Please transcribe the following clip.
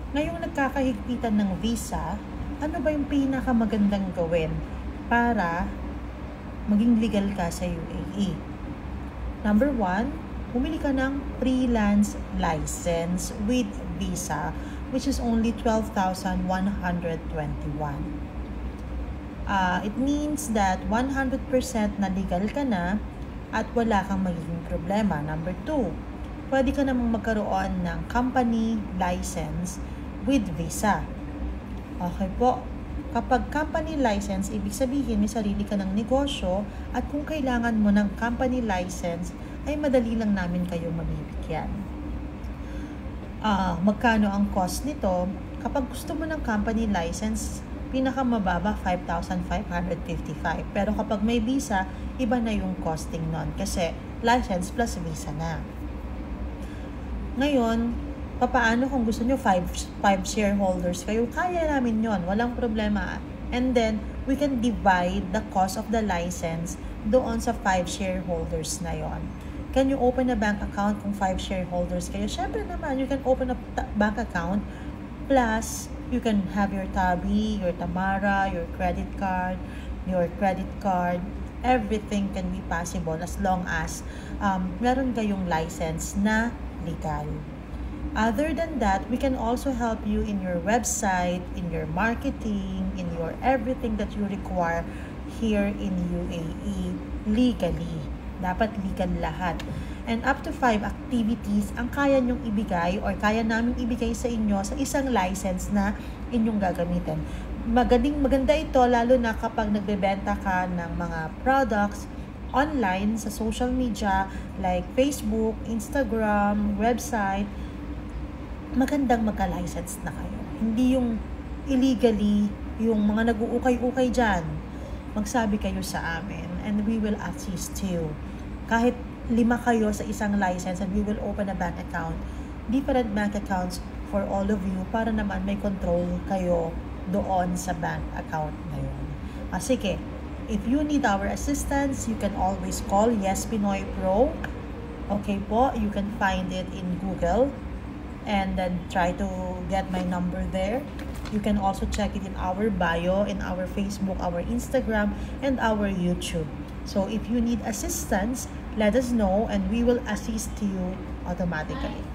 Ngayong nagkakahigpitan ng visa, ano ba yung pinakamagandang gawin para maging legal ka sa UAE? Number 1, bumili ka ng freelance license with visa, which is only 12,121. It means that 100% na legal ka na at wala kang magiging problema. Number 2, pwede ka namang magkaroon ng company license with visa. Okay po. Kapag company license, ibig sabihin may sarili ka ng negosyo at kung kailangan mo ng company license, ay madali lang namin kayo mabibigyan. Magkano ang cost nito? Kapag gusto mo ng company license, pinakamababa 5,555. Pero kapag may visa, iba na yung costing nun kasi license plus visa na. Ngayon, papaano kung gusto nyo 5 shareholders kayo? Kaya namin yon, walang problema. And then, we can divide the cost of the license doon sa 5 shareholders na yon. Can you open a bank account kung 5 shareholders kayo? Syempre naman, you can open a bank account plus you can have your Tabi, your Tamara, your credit card, everything can be possible as long as meron kayong license na legal. Other than that, we can also help you in your website, in your marketing, in your everything that you require here in UAE legally. Dapat legal lahat. And up to 5 activities ang kaya nyong ibigay or kaya namin ibigay sa inyo sa isang license na inyong gagamitin. Maganda ito lalo na kapag nagbebenta ka ng mga products online sa social media like Facebook, Instagram, website. Magandang magka-license na kayo. Hindi yung illegally, yung mga nag-uukay-ukay dyan. Magsabi kayo sa amin and we will assist you. Kahit 5 kayo sa isang license and we will open a bank account. Different bank accounts for all of you para naman may control kayo doon sa bank account na yun. Sige, if you need our assistance, you can always call Yes Pinoy Pro. Okay po, you can find it in Google and then try to get my number there. You can also check it in our bio, in our Facebook, our Instagram, and our YouTube. So if you need assistance, let us know and we will assist you automatically.